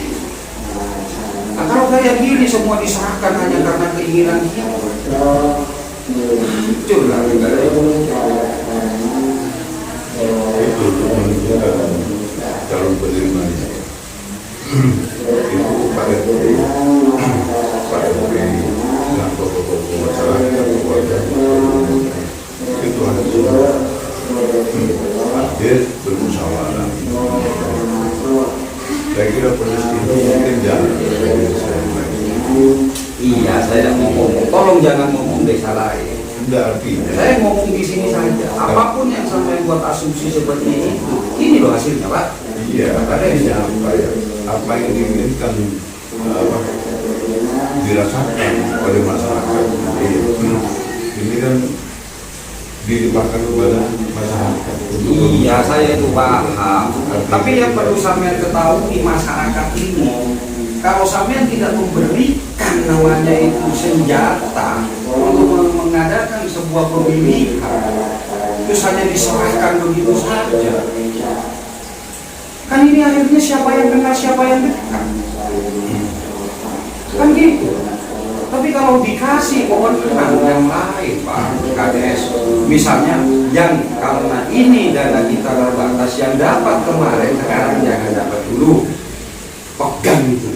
Speaker 1: Nah, kalau kayak gini semua diserahkan hanya karena keinginan kita, hancur lah negara itu.
Speaker 5: Itu menunjukkan calon penerimanya itu Pak RT dengan tokoh-tokoh masyarakat keluarga itu harus hadir bermusyawarah. Saya kira proses itu mungkin jangan.
Speaker 1: Iya, saya tidak mau ngomong. Tolong jangan ngomong desa lain.
Speaker 5: Tidak artinya.
Speaker 1: Saya ngomong di sini saja. Apapun yang sampai buat asumsi seperti ini loh hasilnya, Pak.
Speaker 5: Iya, artinya apa yang diinginkan dirasakan oleh masyarakat. Ini kan dilimpahkan kepada masyarakat.
Speaker 1: Iya, saya itu paham. Tapi yang perlu sampean ketahui masyarakat ini, kalau sampean tidak memberikan namanya itu senjata untuk mengadakan sebuah pemilihan, terus hanya diserahkan begitu saja. Kan ini akhirnya siapa yang kenal siapa yang dekat. Kan gitu. Tapi kalau dikasih wewenang yang lain, Pak Kades, misalnya yang karena ini dana kita terbatas yang dapat kemarin, sekarang jangan dapat dulu, pegang itu.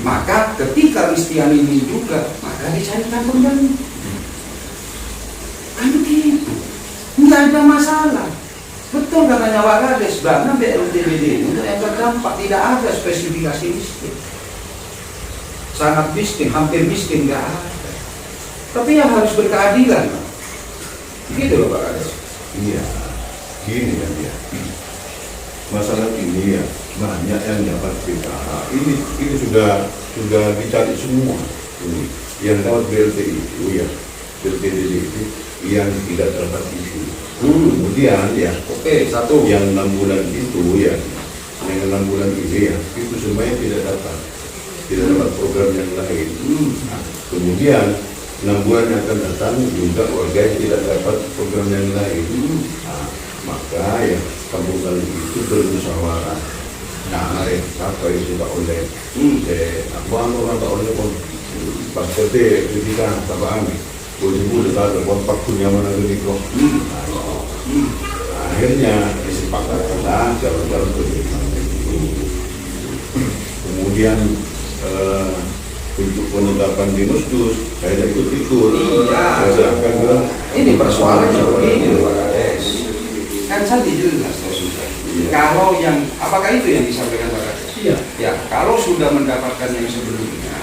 Speaker 1: Maka ketika Ristian ini juga, maka dicarikan pengganti. Kan begitu, nggak ada masalah. Betul katanya Pak Kades, dana BLTBD untuk yang terdampak tidak ada spesifikasi miskin. Sangat miskin, hampir miskin, nggak ada. Tapi yang harus berkeadilan, gitu loh Pak Kades.
Speaker 5: Iya, gini kan ya. Masalah ini ya banyak yang dapat PKH. Ini sudah dicari semua. Ini yang dapat BLT itu ya, BLTDD itu yang tidak dapat itu. Kemudian ya,
Speaker 1: Oke, satu.
Speaker 5: yang 6 bulan itu ya, yang 6 bulan ini ya, itu semuanya tidak dapat program yang lain. Nah, kemudian 6 bulan yang akan datang juga warga yang tidak dapat program yang lain. Nah, maka ya kampung kali itu bermusyawarah. Nah, apa itu tak oleh? Apa orang tak oleh pun pas kerja ketika tak ambil. Boleh tak ada kontak punya mana tu kok. Akhirnya disepakatilah jalan-jalan penerimaan itu. Kemudian untuk penetapan dinusdus saya ikut-ikut.
Speaker 1: Iya.
Speaker 5: Saya serahkan ke
Speaker 1: Ini persoalannya begini Pak Kades. Kan tadi jelas sudah. Kalau yang apakah itu yang disampaikan Pak Kades?
Speaker 2: Iya.
Speaker 1: Ya, kalau sudah mendapatkan yang sebelumnya,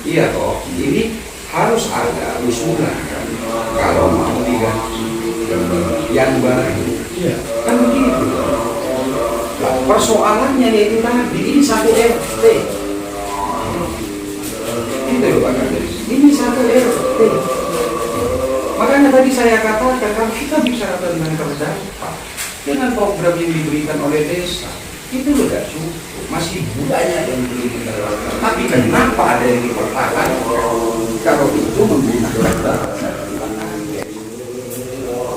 Speaker 1: iya toh, ini harus ada usulan kan. Kalau mau diganti yang baru,
Speaker 2: Iya.
Speaker 1: kan begitu. Nah, persoalannya yaitu tadi ini satu RT. Itu loh Pak Kades. Ini satu RT. Makanya tadi saya katakan kalau kita bicara tentang terdampak dengan program yang diberikan oleh desa, itu sudah cukup. Masih banyak yang belum mendapatkan. Tapi kenapa ada yang dipertahankan? Kalau itu menggunakan bahasa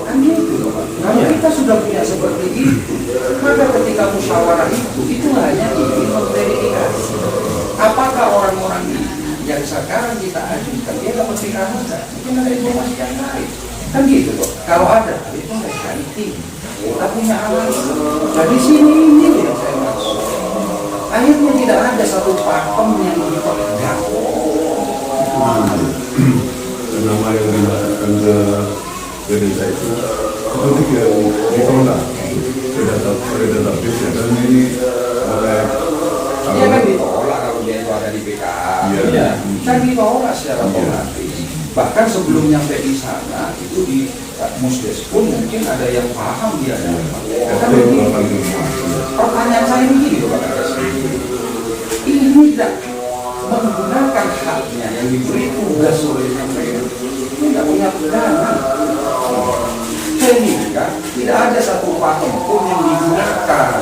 Speaker 1: kan gitu loh Pak. Kalau kita sudah punya seperti itu, maka ketika musyawarah itu hanya ingin memverifikasi apakah orang-orang ini yang sekarang kita ajukan dia dapat dikatakan mungkin ada informasi yang lain kan gitu loh. Kalau ada itu mereka itu kita punya alasan. Jadi sini ini yang saya maksud. Akhirnya tidak ada satu pakem yang dipegang.
Speaker 5: nama yang dimasukkan ke desa itu ditolak oleh database ya, dan ini oleh
Speaker 1: Dia kan ditolak kalau dia itu ada di PKH.
Speaker 5: Iya.
Speaker 1: Kan ditolak secara otomatis. Bahkan sebelum nyampe di sana itu di Musdes pun mungkin ada yang paham dia ada. Kan begini. Pertanyaan saya begini loh Pak Kades. Ini tidak menggunakan haknya yang diberi tugas oleh KPU. Ini tidak punya pegangan. Sehingga tidak ada satu pakem pun yang digunakan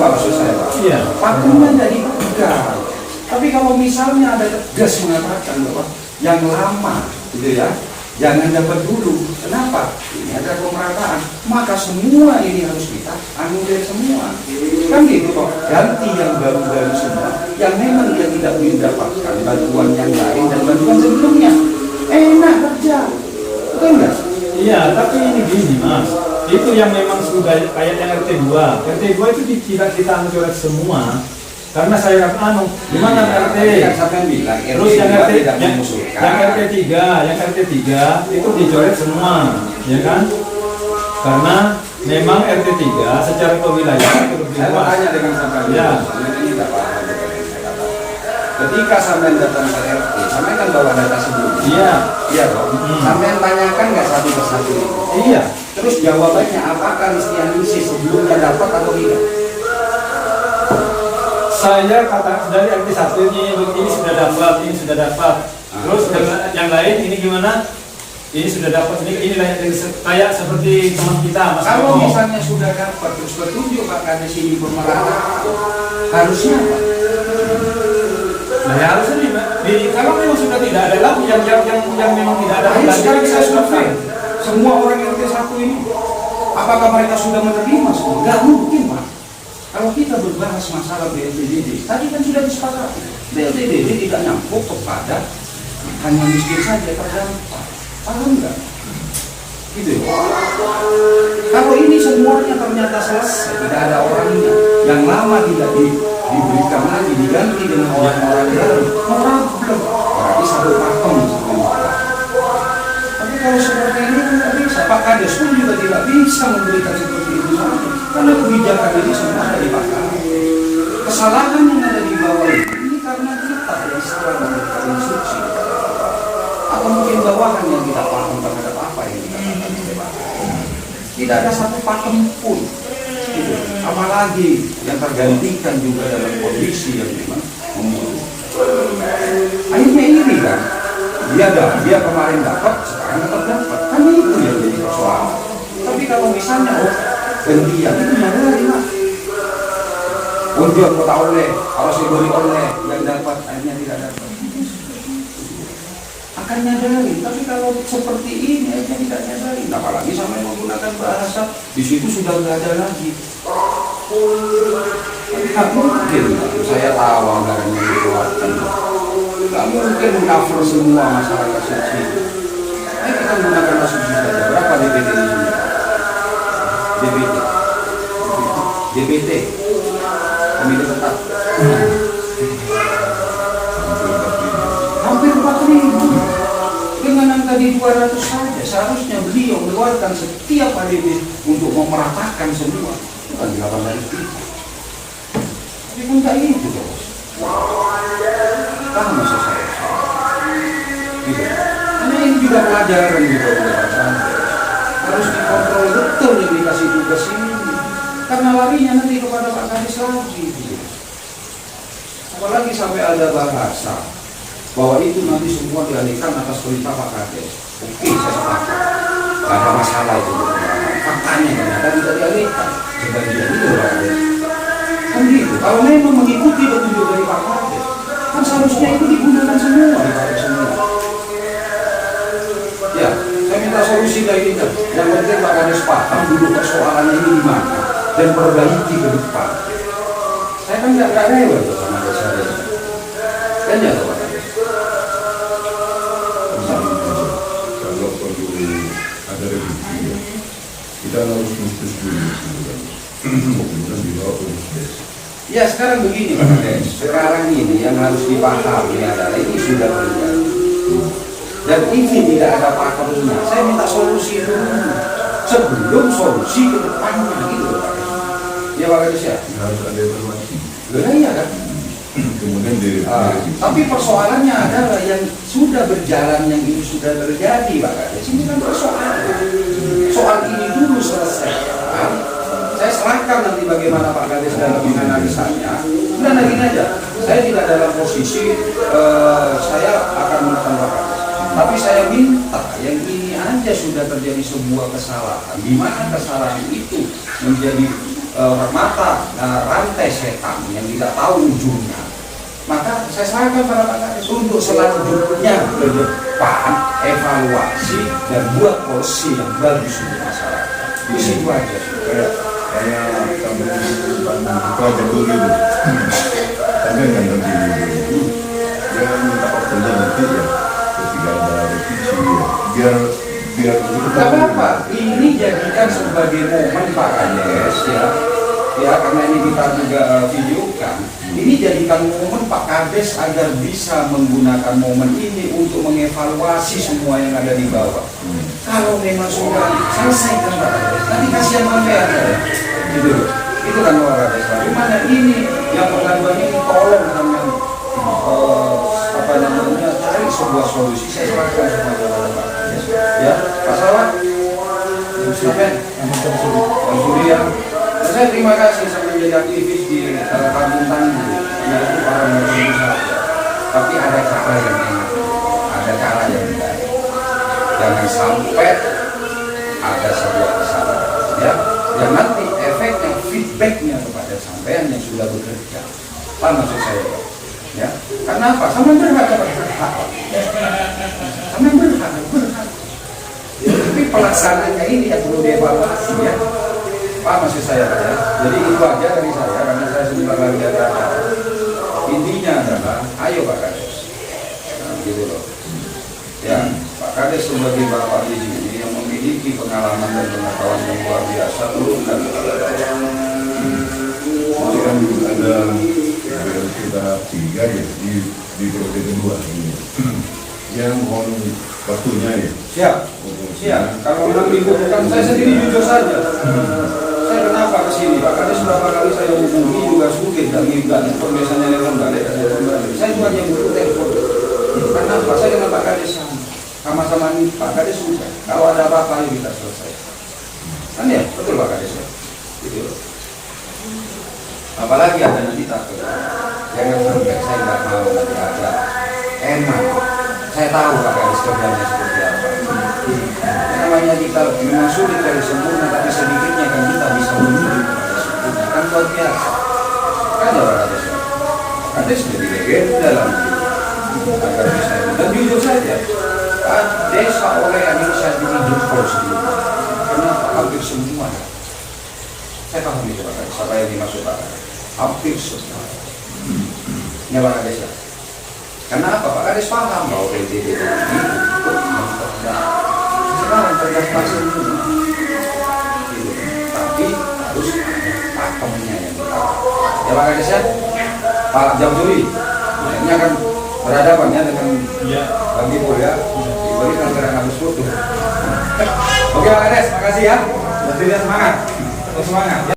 Speaker 1: Pak maksud saya Pak?
Speaker 2: Iya.
Speaker 1: Pakemnya jadi pegang. Tapi kalau misalnya ada tegas mengatakan bahwa yang lama gitu ya, jangan dapat dulu. Kenapa? Ini ada pemerataan. Maka semua ini harus kita anulir semua. Kan gitu kok. Ganti yang baru-baru semua. Yang memang dia tidak mendapatkan bantuan yang lain dan bantuan sebelumnya. Enak kerja. Betul nggak?
Speaker 2: Iya, tapi ini gini Mas, itu yang memang sudah kayak yang RT2. RT2 itu tidak kita coret semua, karena saya gimana RT?
Speaker 1: Kan sampai bilang,
Speaker 2: Terus yang
Speaker 1: RT
Speaker 2: RT,
Speaker 1: tidak
Speaker 2: yang
Speaker 1: mengusulkan.
Speaker 2: yang RT3 itu dicoret semua, ya kan? Karena memang RT3 secara kewilayahan itu lebih
Speaker 1: Saya mau
Speaker 2: luas.
Speaker 1: tanya dengan sampai
Speaker 2: Ya.
Speaker 1: ini tidak paham juga yang saya katakan. Ketika sampai datang ke RT, sampai kan bawa data sebelumnya.
Speaker 2: Iya,
Speaker 1: Iya dong. Sampai tanyakan nggak satu persatu itu.
Speaker 2: iya.
Speaker 1: Terus jawabannya apakah Listianisi sebelumnya dapat atau tidak?
Speaker 2: Saya kata dari RT1 ini sudah dapat, ini sudah dapat. Terus yang lain ini gimana? Ini sudah dapat, ini kayak seperti teman kita Mas
Speaker 1: Kalau
Speaker 2: Eko.
Speaker 1: misalnya sudah dapat terus petunjuk Pak Kades ini pemerataan, harusnya apa?
Speaker 2: Nah, ya harusnya kalau memang sudah tidak ada lagi yang memang tidak ada
Speaker 1: Ayo
Speaker 2: lagi,
Speaker 1: sekarang saya survei
Speaker 2: survei.
Speaker 1: semua orang RT1 ini, apakah mereka sudah menerima semua? Nggak mungkin Pak. Kalau kita berbahas masalah BLTDD, tadi kan sudah disepakati BLTDD tidak nyangkut kepada hanya miskin saja terdampak. Paham nggak? Gitu ya. Kalau ini semuanya ternyata selesai, tidak ada orangnya, yang lama tidak diberikan lagi, diganti dengan orang-orang baru, problem. Berarti satu pakem semua. Tapi kalau seperti ini kan tidak bisa. Pak Kades pun juga tidak bisa memberikan seperti itu saja. Karena kebijakan ini semua ada di Pak Kades. Kesalahan yang ada di bawah ini karena kita yang salah memberikan instruksi. Atau mungkin bawahan yang tidak paham terhadap apa yang dikatakan oleh Pak Kades. Tidak ada satu pakem pun. Gitu. Apalagi yang tergantikan juga dalam kondisi yang memang membutuhkan. Akhirnya ini kan, dia kemarin dapat, sekarang tetap dapat. Kan itu yang jadi persoalan. Tapi kalau misalnya gantian itu nyadari Mas. Unjuk kota oleh, kalau saya beri oleh yang dapat, akhirnya tidak dapat. Akan nyadari, tapi kalau seperti ini aja tidak nyadari. Apalagi sampai menggunakan bahasa di situ sudah nggak ada lagi. Tapi mungkin saya tahu anggaran yang dikeluarkan. Nggak mungkin mengcover semua masyarakat subsidi. Ayo kita menggunakan subsidi saja. Berapa DBT di sini? DBT, komite tetap. Hampir 4.000. Dengan angka di 200 saja, seharusnya beliau mengeluarkan setiap ADB untuk memeratakan semua. Bukan 800 juta. Tapi kan tak itu bos. Paham maksud saya? Gitu. Karena ini juga pelajaran juga buat Pak Kades. Harus dikontrol betul yang dikasih tugas ini. Karena larinya nanti kepada Pak Kades lagi. Gitu. Apalagi sampai ada bahasa bahwa itu nanti semua dialihkan atas perintah Pak Kades. Oke, saya sepakat. Tidak ada masalah itu. Faktanya ternyata tidak dialihkan. Sebagian itu Pak Kades. Kan gitu. Kalau memang mengikuti petunjuk dari Pak Kades, kan seharusnya itu digunakan semua, dipakai semua. Ya, saya minta solusi kayak gitu. Yang penting Pak Kades paham dulu persoalannya ini di mana dan perbaiki ke depan. Saya kan nggak rewel tuh sama desa-desa. Kan ya Pak Kades.
Speaker 5: Kalau perlu ada revisi, kita harus menyetujui kemudian dibawa ke desa.
Speaker 1: Ya sekarang begini Pak Kades. Sekarang ini yang harus dipahami adalah ini sudah terjadi. Dan ini tidak ada pakemnya. Saya minta solusi dulu sebelum solusi ke depannya gitu Pak Kades. Ya Pak Kades ya.
Speaker 5: Harus ada evaluasi.
Speaker 1: Lah iya kan.
Speaker 5: Kemudian direvisi.
Speaker 1: Tapi persoalannya adalah yang sudah berjalan, yang itu sudah terjadi Pak Kades. Ini kan persoalan. Soal ini dulu selesaikan. Saya serahkan nanti bagaimana Pak Kades dalam menganalisanya. Udah gini aja. Saya tidak dalam posisi saya akan menekan Pak Kades. Tapi saya minta yang ini aja sudah terjadi sebuah kesalahan. Di mana kesalahan itu menjadi rantai setan yang tidak tahu ujungnya, maka saya sarankan pada Pak Kades untuk selanjutnya ke depan evaluasi dan buat polisi yang bagus untuk masyarakat. Itu aja.
Speaker 5: Kayak kampung itu aja dulu itu. Sampai kan nanti dia minta waktunya nanti ya ketika ada revisi ya. Biar itu
Speaker 1: Gak apa-apa, ini jadikan sebagai momen Pak Kades ya karena ini kita juga videokan. Ini jadikan momen Pak Kades agar bisa menggunakan momen ini untuk mengevaluasi semua yang ada di bawah. Kalau memang sudah selesaikan Pak Kades, nanti kasihan sampean ya. Gitu. Itu kan Pak Kades. Gimana ini yang pengaduan ini tolong sampean cari sebuah solusi. Saya serahkan semuanya kepada Pak Kades. Ya, Pak Sawat, sampean, Bang Surya. Saya terima kasih sampai menjadi aktivis di Kampung Tangguh. Yaitu para muslim saja. Tapi ada cara yang enak, ada cara yang baik. Jangan sampai ada sebuah kesalahan, ya. Dan nanti efeknya, feedbacknya kepada sampean yang sudah bekerja. Apa maksud saya? Ya, karena apa? Sama berhak. Sama berhak. Ya, tapi pelaksanaannya ini yang perlu dievaluasi, ya. Apa maksud saya, Pak, ya? Jadi itu aja dari saya, karena saya sebentar lagi ada acara. Intinya adalah, ayo Pak Kades, nah, gitu loh. Ya, Pak Kades sebagai bapak di sini yang memiliki pengalaman dan pengetahuan yang luar biasa, turunkan kepada saya.
Speaker 5: Ini kan ada kita 3 ya di periode kedua ini. Yang mohon waktunya ya.
Speaker 1: Siap. Kalau memang dibutuhkan, saya sendiri jujur saja. Saya kenapa ke sini? Pak Kades berapa kali saya hubungi juga sulit dan minta informasinya lewat balik. Saya cuma yang butuh telepon. Kenapa? Saya dengan Pak Kades sama-sama nih. Pak Kades sudah. Kalau ada apa-apa yuk kita selesai. Kan ya, betul Pak Kades ya. Gitu loh. Apalagi ada nanti takut. Jangan sampai saya nggak mau nanti ada enak. Saya tahu Pak Kades kerjanya seperti apa. Namanya kita memang sulit dari sempurna, tapi sedikitnya kan kita bisa menuju kepada sempurna. Kan luar biasa. Kan ya Pak Kades. Kades menjadi legenda dalam hidup. Agar bisa dan jujur saja. Desa oleh Indonesia ini jempol sendiri. Karena hampir semua. Saya paham itu Pak Kades. Apa yang dimaksud Pak Kades? Hampir semua. Ya Pak Kades ya. Karena apa? Pak Kades paham bahwa PDB ini ikut sekarang cerdas pasien itu gitu. Tapi harus ada pakemnya yang kita. Ya Pak Kades ya, Pak Jamsuri, ini akan berhadapan ya dengan Bang Ibu ya, diberikan keterangan foto. Oke Pak Kades, makasih ya. Berarti semangat, terus semangat.